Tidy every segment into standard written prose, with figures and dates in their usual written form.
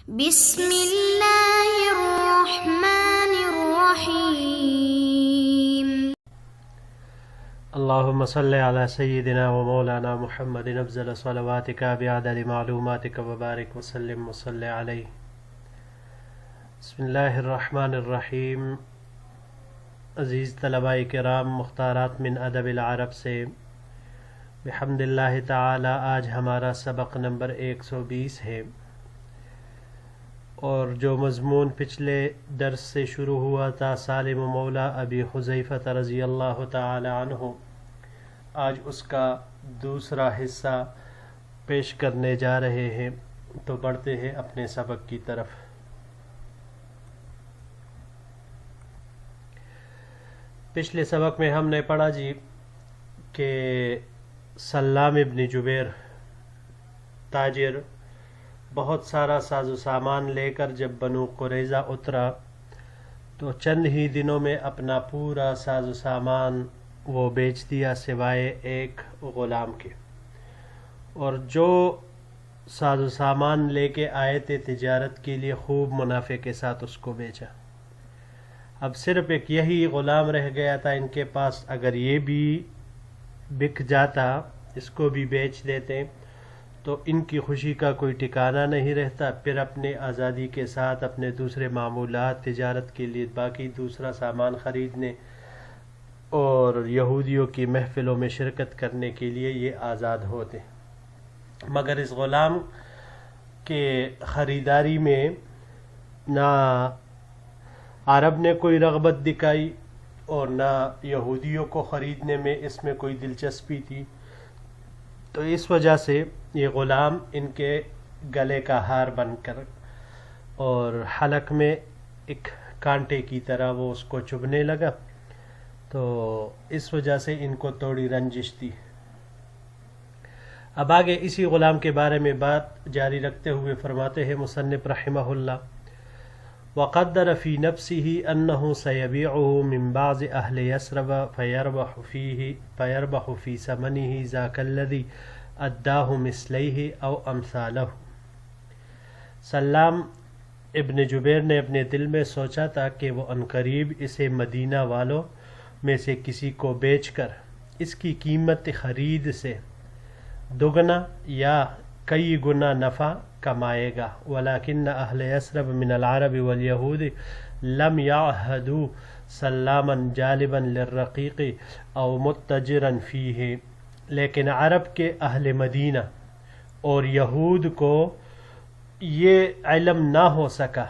بسم اللہ الرحمن الرحیم۔ اللهم صل على سيدنا ومولانا محمد افضل صلواتك بعدد معلوماتك وبارك وسلم وصل عليه۔ بسم اللہ الرحمن الرحیم۔ عزیز طلباء کرام، مختارات من ادب العرب سے بحمد اللہ تعالی آج ہمارا سبق نمبر 120 ہے، اور جو مضمون پچھلے درس سے شروع ہوا تھا سالم مولا ابی حذیفہ رضی اللہ تعالی عنہ، آج اس کا دوسرا حصہ پیش کرنے جا رہے ہیں، تو بڑھتے ہیں اپنے سبق کی طرف۔ پچھلے سبق میں ہم نے پڑھا جی کہ سلام ابن جبیر تاجر بہت سارا ساز و سامان لے کر جب بنو قریظہ اترا تو چند ہی دنوں میں اپنا پورا ساز و سامان وہ بیچ دیا سوائے ایک غلام کے، اور جو ساز و سامان لے کے آئے تھے تجارت کے لیے خوب منافع کے ساتھ اس کو بیچا۔ اب صرف ایک یہی غلام رہ گیا تھا ان کے پاس، اگر یہ بھی بک جاتا، اس کو بھی بیچ دیتے تو ان کی خوشی کا کوئی ٹھکانہ نہیں رہتا، پھر اپنے آزادی کے ساتھ اپنے دوسرے معمولات تجارت کے لیے باقی دوسرا سامان خریدنے اور یہودیوں کی محفلوں میں شرکت کرنے کے لیے یہ آزاد ہوتے۔ مگر اس غلام کے خریداری میں نہ عرب نے کوئی رغبت دکھائی اور نہ یہودیوں کو خریدنے میں اس میں کوئی دلچسپی تھی، تو اس وجہ سے یہ غلام ان کے گلے کا ہار بن کر اور حلق میں ایک کانٹے کی طرح وہ اس کو چبھنے لگا، تو اس وجہ سے ان کو تھوڑی رنجش تھی۔ اب آگے اسی غلام کے بارے میں بات جاری رکھتے ہوئے فرماتے ہیں مصنف رحمہ اللہ، وقدر في نفسه أنه سيبيعه من بعض أهل يثرب فيربح في ثمنه ذاك الذي أداه مثليه أو أمثاله۔ سلام ابن جبیر نے اپنے دل میں سوچا تھا کہ وہ عنقریب اسے مدینہ والوں میں سے کسی کو بیچ کر اس کی قیمت خرید سے دگنا یا کئی گنا نفع کمائے گا، ولیکن اہل یثرب من العرب والیہود لم یعہدوا سلاما جالبا للرقیق او متجرا فیہ، لیکن عرب کے اہل مدینہ اور یہود کو یہ علم نہ ہو سکا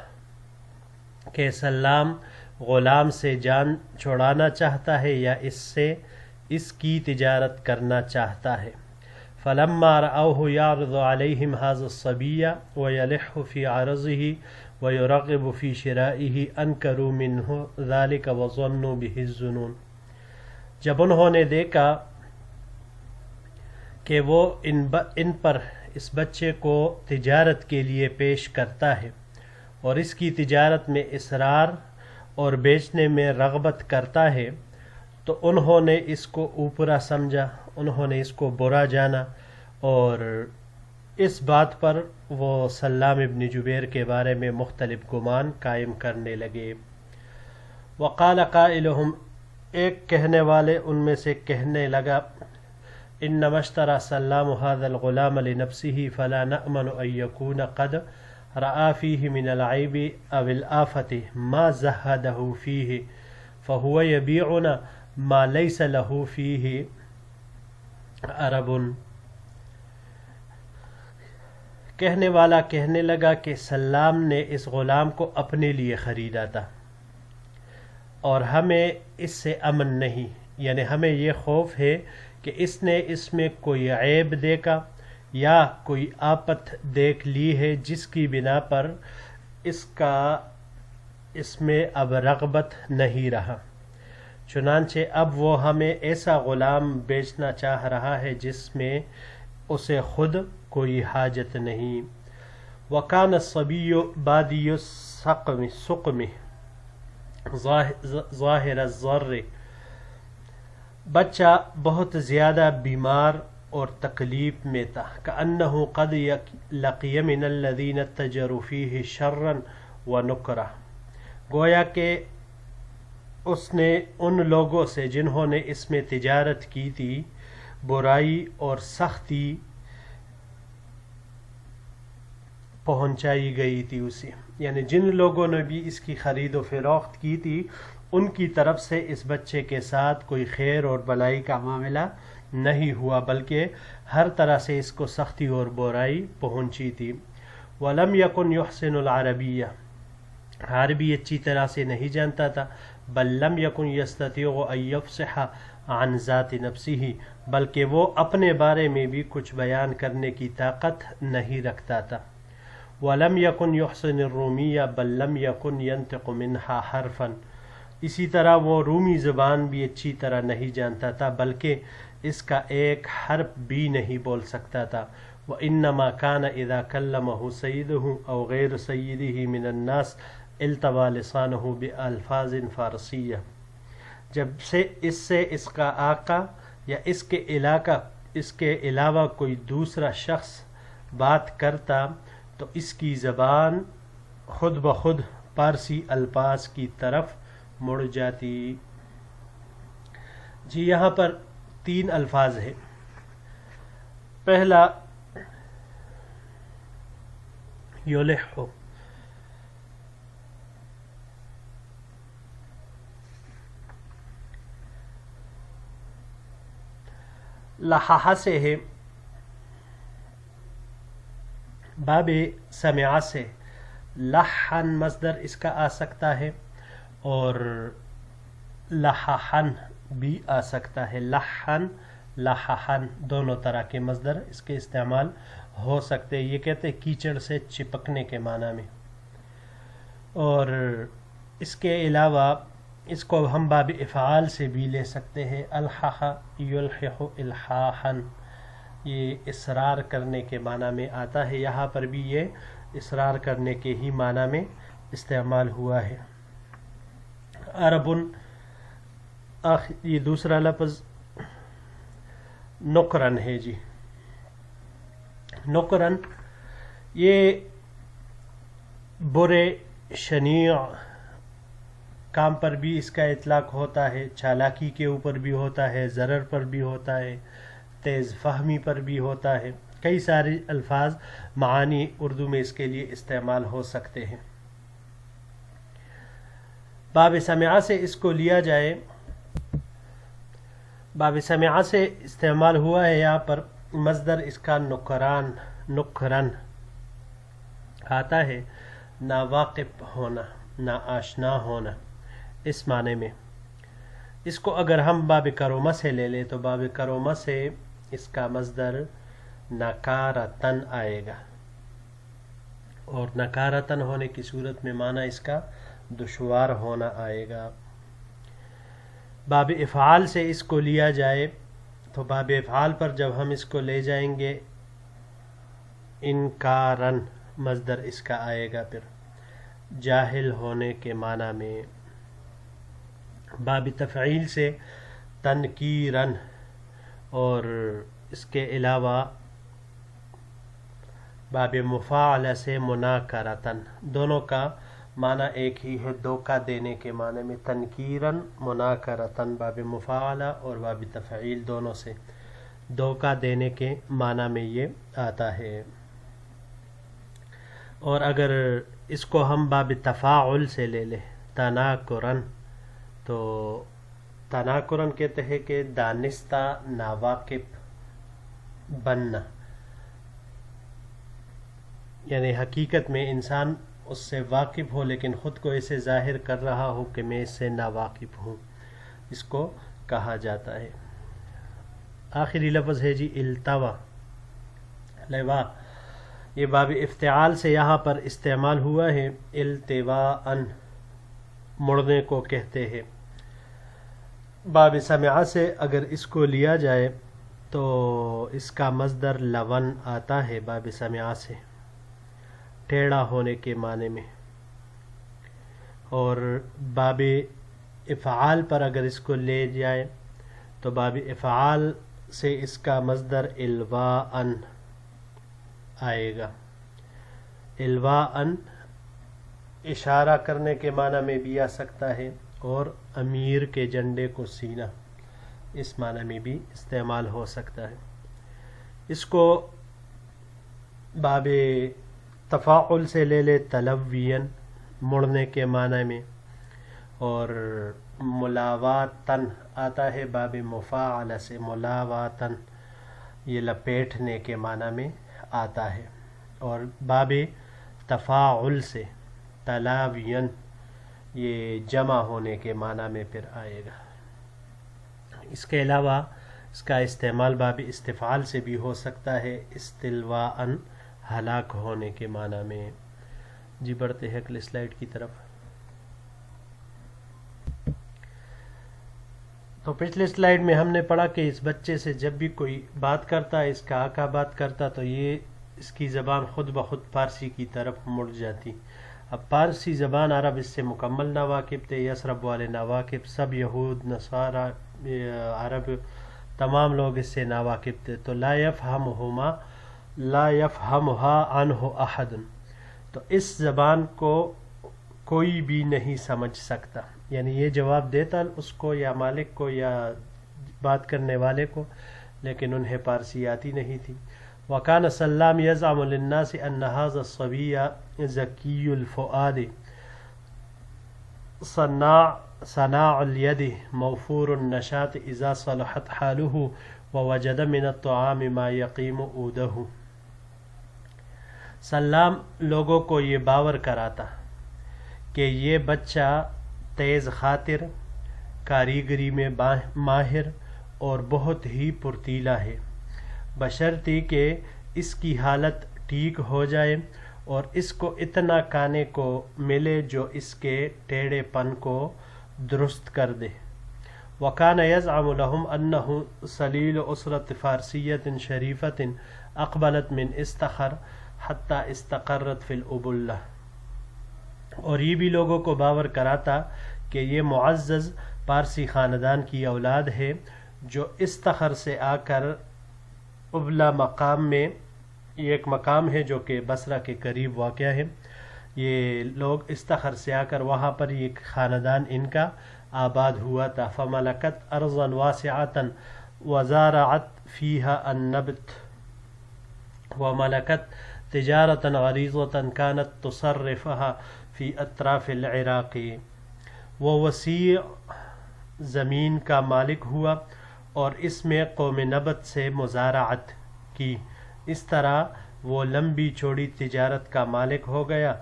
کہ سلام غلام سے جان چھڑانا چاہتا ہے یا اس کی تجارت کرنا چاہتا ہے۔ فلما رأوه يعرض عليهم هذا الصبي ويلح في عرضه ويرغب في شرائه انكروا منه ذلك وظنوا به الظنون۔ جب انہوں نے دیکھا کہ وہ ان پر اس بچے کو تجارت کے لیے پیش کرتا ہے اور اس کی تجارت میں اصرار اور بیچنے میں رغبت کرتا ہے، تو انہوں نے اس کو اوپرا سمجھا، انہوں نے اس کو برا جانا، اور اس بات پر وہ سلام ابن جبیر کے بارے میں مختلف گمان قائم کرنے لگے۔ وقال قائلهم، ایک کہنے والے ان میں سے کہنے لگا، انما اشترى سلام هذا الغلام لنفسه فلا نأمن ان يكون قد رأى فيه من العيب او الآفة ما زهده فيه فهو يبيعنا ما ليس له فيه عرب۔ کہنے والا کہنے لگا کہ سلام نے اس غلام کو اپنے لیے خریدا تھا اور ہمیں اس سے امن نہیں، یعنی ہمیں یہ خوف ہے کہ اس نے اس میں کوئی عیب دیکھا یا کوئی آفت دیکھ لی ہے جس کی بنا پر اس میں اب رغبت نہیں رہا، چنانچہ اب وہ ہمیں ایسا غلام بیچنا چاہ رہا ہے جس میں اسے خود کوئی حاجت نہیں۔ وَكَانَ الصَّبِيُّ بَادِيُّ السُّقْمِ ظَاهِرَ الضَّرِّ، بچہ بہت زیادہ بیمار اور تکلیف میں تھا. کأنہ قد لقی من الذین اتجروا فیہ شرا ونکرہ، گویا کہ اس نے ان لوگوں سے جنہوں نے اس میں تجارت کی تھی برائی اور سختی پہنچائی گئی تھی اسے، یعنی جن لوگوں نے بھی اس کی خرید و فروخت کی تھی ان کی طرف سے اس بچے کے ساتھ کوئی خیر اور بلائی کا معاملہ نہیں ہوا، بلکہ ہر طرح سے اس کو سختی اور برائی پہنچی تھی. وَلَمْ يَكُنْ يُحْسِنُ الْعَرَبِيَّةَ، عربی اچھی طرح سے نہیں جانتا تھا. بل لم يكن يستطيع ان يفصح عن ذات نفسه، بلکہ وہ اپنے بارے میں بھی کچھ بیان کرنے کی طاقت نہیں رکھتا تھا. ولم يكن يحسن الرومیہ بل لم يكن ينطق منها حرفا، اسی طرح وہ رومی زبان بھی اچھی طرح نہیں جانتا تھا بلکہ اس کا ایک حرف بھی نہیں بول سکتا تھا. وانما كان اذا كلمه سيده او غير سيده من الناس التوى لسانه بألفاظ فارسیہ، جب سے اس کا آقا یا اس کے علاوہ کوئی دوسرا شخص بات کرتا تو اس کی زبان خود بخود پارسی الفاظ کی طرف مڑ جاتی. جی یہاں پر 3 الفاظ ہیں. پہلا یلح، لحح سے ہے، باب سمع سے لحن مصدر اس کا آ سکتا ہے اور لححن بھی آ سکتا ہے. لحن لححن دونوں طرح کے مصدر اس کے استعمال ہو سکتے. یہ کہتے ہیں کیچڑ سے چپکنے کے معنی میں. اور اس کے علاوہ اس کو ہم باب افعال سے بھی لے سکتے ہیں. الحح یلحح الحاحن، یہ اصرار کرنے کے معنی میں آتا ہے. یہاں پر بھی یہ اصرار کرنے کے ہی معنی میں استعمال ہوا ہے. عربن، یہ دوسرا لفظ نکرن ہے. جی نکرن یہ برے شنیع کام پر بھی اس کا اطلاق ہوتا ہے، چالاکی کے اوپر بھی ہوتا ہے، ضرر پر بھی ہوتا ہے، تیز فہمی پر بھی ہوتا ہے. کئی سارے الفاظ معانی اردو میں اس کے لیے استعمال ہو سکتے ہیں. باب سمع سے اس کو لیا جائے، باب سمع سے استعمال ہوا ہے یہاں پر مصدر اس کا نکرن آتا ہے، ناواقف ہونا، نا آشنا ہونا اس معنی میں. اس کو اگر ہم باب کرومہ سے لے لیں تو باب کرومہ سے اس کا مصدر نکارتن آئے گا، اور نکارتن ہونے کی صورت میں معنی اس کا دشوار ہونا آئے گا. باب افعال سے اس کو لیا جائے تو باب افعال پر جب ہم اس کو لے جائیں گے انکارن مصدر اس کا آئے گا، پھر جاہل ہونے کے معنی میں. باب تفعیل سے تنکیرن، اور اس کے علاوہ باب مفاعلہ سے مناکرتن، دونوں کا معنی ایک ہی ہے، دھوکہ دینے کے معنی میں. تنکیرن مناکرتن باب مفاعلہ اور باب تفعیل دونوں سے دھوکہ دینے کے معنی میں یہ آتا ہے. اور اگر اس کو ہم باب تفاعل سے لے لیں تناکرن، تو تناکرن کہتے ہیں کہ دانستہ ناواقف بننا، یعنی حقیقت میں انسان اس سے واقف ہو لیکن خود کو ایسے ظاہر کر رہا ہو کہ میں اس سے ناواقف ہوں، اس کو کہا جاتا ہے. آخری لفظ ہے جی التوا، لوا، یہ باب افتعال سے یہاں پر استعمال ہوا ہے. التواءن مڑنے کو کہتے ہیں. باب سمع سے اگر اس کو لیا جائے تو اس کا مصدر لون آتا ہے باب سمع سے، ٹیڑھا ہونے کے معنی میں. اور باب افعال پر اگر اس کو لے جائے تو باب افعال سے اس کا مصدر الواءً آئے گا. الواءً اشارہ کرنے کے معنی میں بھی آ سکتا ہے اور امیر کے جھنڈے کو سینا اس معنی میں بھی استعمال ہو سکتا ہے. اس کو باب تفاعل سے لے لے تلوین مڑنے کے معنی میں، اور ملاواتن آتا ہے باب مفاعلہ سے، ملاواتن یہ لپیٹنے کے معنی میں آتا ہے، اور باب تفاعل سے تلاوین یہ جمع ہونے کے معنی میں پھر آئے گا. اس کے علاوہ اس کا استعمال باب استفعال سے بھی ہو سکتا ہے، استلواءً ہلاک ہونے کے معنی میں. جی بڑھتے ہیں اگلی سلائیڈ کی طرف. تو پچھلے سلائیڈ میں ہم نے پڑھا کہ اس بچے سے جب بھی کوئی بات کرتا ہے، اس کا آقا بات کرتا، تو یہ اس کی زبان خود بخود فارسی کی طرف مڑ جاتی. اب فارسی زبان عرب اس سے مکمل ناواقف تھے، یثرب والے ناواقف، سب یہود نصارہ عرب تمام لوگ اس سے ناواقف تھے. تو لا يفهمها عنه احد، تو اس زبان کو کوئی بھی نہیں سمجھ سکتا، یعنی یہ جواب دیتا اس کو یا مالک کو یا بات کرنے والے کو، لیکن انہیں فارسی آتی نہیں تھی. وكان سلام يزعم للناس أن هذا الصبي ذكي الفؤاد صناع اليد موفور النشاط إذا صلحت حاله ووجد من الطعام ما يقيم عوده. سلام لوگوں کو یہ باور کراتا کہ یہ بچہ تیز خاطر، کاریگری میں ماہر اور بہت ہی پرتیلا ہے، بشرطی کہ اس کی حالت ٹھیک ہو جائے اور اس کو اتنا کھانے کو ملے جو اس کے ٹیڑھے پن کو درست کر دے. وكان يزعم لهم أنه سليل أسرة فارسية شريفة أقبلت من استخر حتى استقرت في الأبلة. اور یہ بھی لوگوں کو باور کراتا کہ یہ معزز پارسی خاندان کی اولاد ہے جو استخر سے آ کر ابلا مقام میں، یہ ایک مقام ہے جو کہ بصرہ کے قریب واقع ہے، یہ لوگ استخر سے آ کر وہاں پر یہ خاندان ان کا آباد ہوا تھا. فملکت ارضا واسعتا وزارعت فيها النبت وملکت تجارتا غریضتا كانت تصرفها في اطراف العراق. وہ وسیع زمین کا مالک ہوا اور اس میں قوم نبت سے مزارعت کی. اس طرح وہ لمبی چوڑی تجارت کا مالک ہو گیا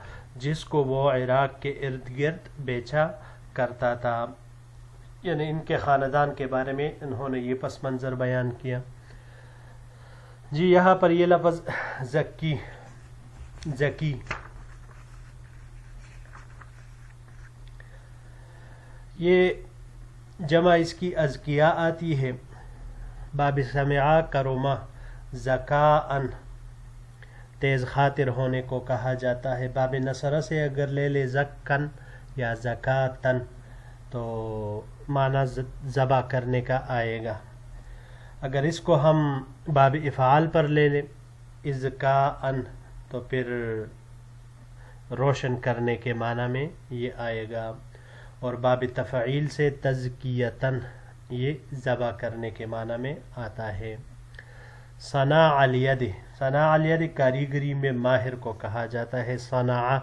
جس کو وہ عراق کے ارد گرد بیچا کرتا تھا. یعنی ان کے خاندان کے بارے میں انہوں نے یہ پس منظر بیان کیا. جی یہاں پر یہ لفظ ذکی یہ جمع اس کی ازکیاء آتی ہے. باب سمعا کرما زکاءن تیز خاطر ہونے کو کہا جاتا ہے. باب نصرہ سے اگر لے لے زکن یا زکاتن تو معنی ذبح کرنے کا آئے گا. اگر اس کو ہم باب افعال پر لے لیں ازکاءن تو پھر روشن کرنے کے معنی میں یہ آئے گا. اور باب تفعیل سے تزکیتن یہ ذبح کرنے کے معنی میں آتا ہے. صناع الید کاریگری میں ماہر کو کہا جاتا ہے. صناع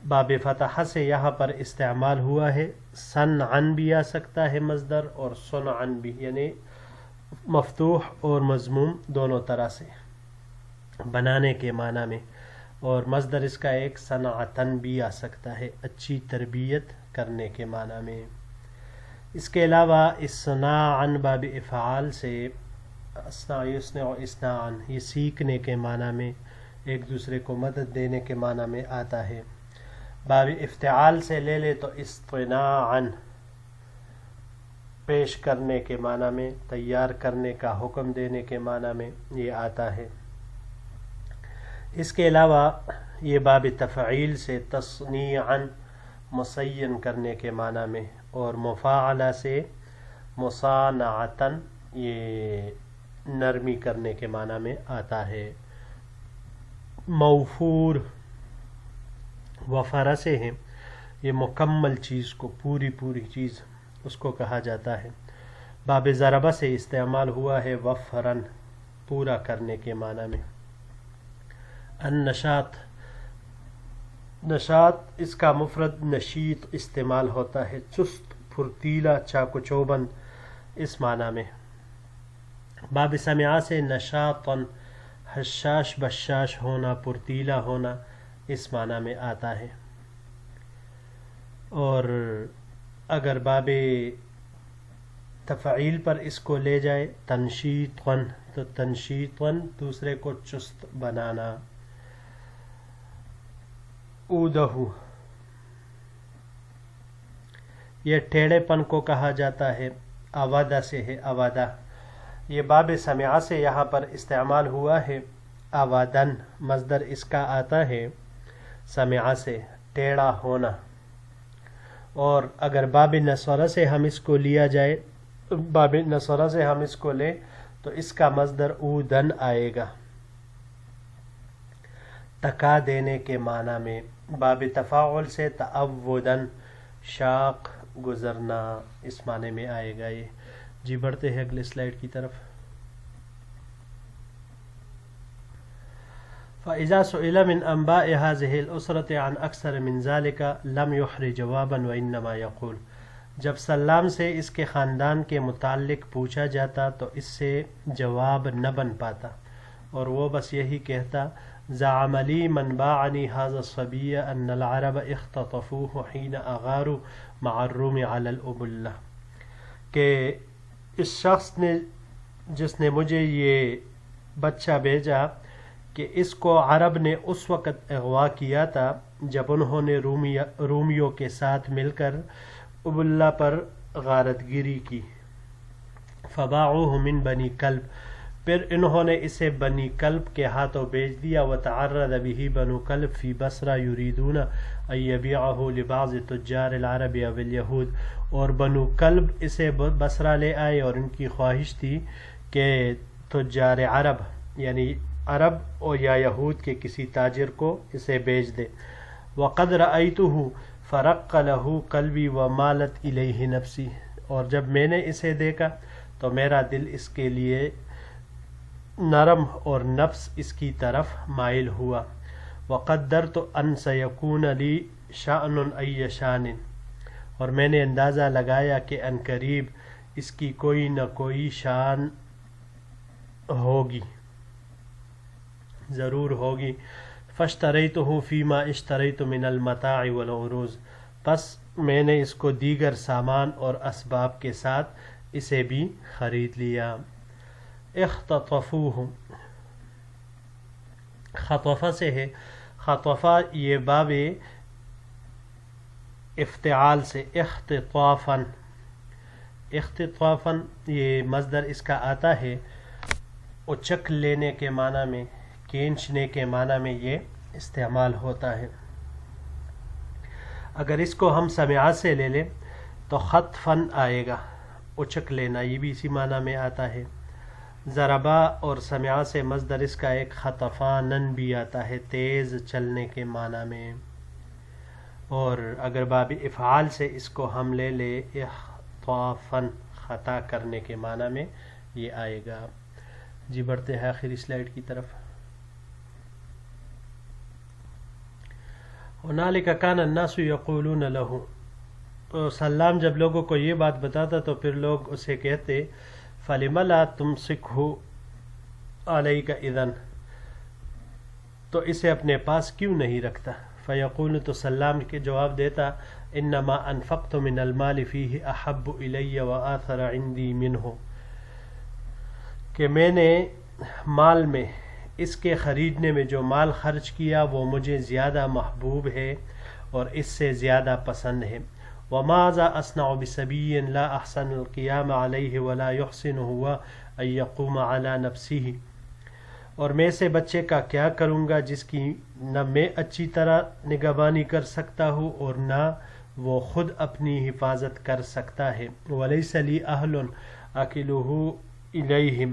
باب فتح سے یہاں پر استعمال ہوا ہے. صنعن بھی آ سکتا ہے مصدر، اور صنعن بھی، یعنی مفتوح اور مضموم دونوں طرح سے بنانے کے معنی میں. اور مصدر اس کا ایک صنعتن بھی آ سکتا ہے، اچھی تربیت کرنے کے معنی میں. اس کے علاوہ اصناعن باب افعال سے اصناعن یہ سیکھنے کے معنی میں، ایک دوسرے کو مدد دینے کے معنی میں آتا ہے. باب افتعال سے لے لے تو اصطناعن پیش کرنے کے معنی میں، تیار کرنے کا حکم دینے کے معنی میں یہ آتا ہے. اس کے علاوہ یہ باب تفعیل سے تصنیعاً مسین کرنے کے معنی میں، اور مفاعلہ سے مصانعتاً یہ نرمی کرنے کے معنی میں آتا ہے. موفور وفر سے ہیں، یہ مکمل چیز کو، پوری چیز اس کو کہا جاتا ہے. باب ضربہ سے استعمال ہوا ہے وفرن، پورا کرنے کے معنی میں. النشاط، نشاط اس کا مفرد نشیط استعمال ہوتا ہے، چست، پھرتیلا، چاق و چوبند اس معنی میں. باب سمعہ سے نشاطن، حشاش بشاش ہونا، پرتیلا ہونا اس معنی میں آتا ہے. اور اگر باب تفعیل پر اس کو لے جائے تنشیطن، تو تنشیطن دوسرے کو چست بنانا. اودہو، یہ ٹیڑھے پن کو کہا جاتا ہے. اوادہ سے ہے اوادہ، یہ باب سمعہ سے یہاں پر استعمال ہوا ہے. اوادن مصدر اس کا آتا ہے سمعہ سے، ٹیڑھا ہونا. اور اگر باب نصرہ سے ہم اس کو لیا جائے، باب نصرہ سے ہم اس کو لیں تو اس کا مصدر اودن آئے گا، تکا دینے کے معنی میں. باب تفاعل سے تعودن، شاق گزرنا اس معنی میں آئے گا یہ. جی بڑھتے ہیں اگلے سلائیڈ کی طرف. فَإِذَا سُئِلَ مِنْ أَنْبَاءِ هَذِهِ الْأُسْرَةِ عَنْ أَكْثَرَ مِنْ ذَلِكَ لَمْ يُحْرِ جَوَابًا وَإِنَّمَا يَقُولُ، جب سلام سے اس کے خاندان کے متعلق پوچھا جاتا تو اس سے جواب نہ بن پاتا، اور وہ بس یہی کہتا زعم لي من باعني هذا الصبي أن العرب اختطفوه حين أغاروا مع الروم على الأبلة، کہ اس شخص نے، جس نے مجھے یہ بچہ بھیجا، کہ اس کو عرب نے اس وقت اغوا کیا تھا جب انہوں نے رومیوں کے ساتھ مل کر ابلہ پر غارت گیری کی. فباعوه من بنی کلب، پھر انہوں نے اسے بنی کلب کے ہاتھوں بیچ دیا. وتعرض به بنو کلب فی بصرہ یریدون ان یبیعه لبعض تجار العرب او الیہود، اور بنو کلب اسے بصرہ لے آئے اور ان کی خواہش تھی کہ تجار عرب یعنی عرب اور یا یہود کے کسی تاجر کو اسے بیچ دے. وقد رأیتہ فرق له قلبی ومالت الیہ نفسی، اور جب میں نے اسے دیکھا تو میرا دل اس کے لیے نرم اور نفس اس کی طرف مائل ہوا. وقدرت ان سیکون لی شأن ای شان، اور میں نے اندازہ لگایا کہ ان قریب اس کی کوئی نہ کوئی شان ہوگی، ضرور ہوگی. فاشتریتہ فیما اشتریت من المتاع والعروض، پس میں نے اس کو دیگر سامان اور اسباب کے ساتھ اسے بھی خرید لیا. اختطفوہ، خطفہ سے ہے، خطفہ یہ باب افتعال سے. اختطافاً، اختطافاً یہ مصدر اس کا آتا ہے اچک لینے کے معنی میں، کھینچنے کے معنی میں یہ استعمال ہوتا ہے. اگر اس کو ہم سمعہ سے لے لیں تو خطفن آئے گا، اچک لینا، یہ بھی اسی معنی میں آتا ہے. ضربہ اور سمعہ سے مصدر اس کا ایک خطفانن بھی آتا ہے، تیز چلنے کے معنی میں. اور اگر باب افعال سے اس کو ہم لے لے اخطافن، خطا کرنے کے معنی میں یہ آئے گا. جی بڑھتے ہیں آخری سلائیڈ کی طرف. هنالک کان الناس یقولون له، تو سلام جب لوگوں کو یہ بات بتاتا تو پھر لوگ اسے کہتے فلم لا تمسکه علیک اذن، تو اسے اپنے پاس کیوں نہیں رکھتا. فیقول، تو سلام کے جواب دیتا انما انفقت من المال فیہ احب الی وآثر عندی منہ، کہ میں نے مال میں اس کے خریدنے میں جو مال خرچ کیا وہ مجھے زیادہ محبوب ہے اور اس سے زیادہ پسند ہے. وماذا اصنع بصبی لا احسن القیام علیہ ولا یحسن ہوا ان یقوم علی نفسہ، اور میں سے بچے کا کیا کروں گا جس کی نہ میں اچھی طرح نگہبانی کر سکتا ہوں اور نہ وہ خود اپنی حفاظت کر سکتا ہے. ولیس لی اہل اکلہ الیہم،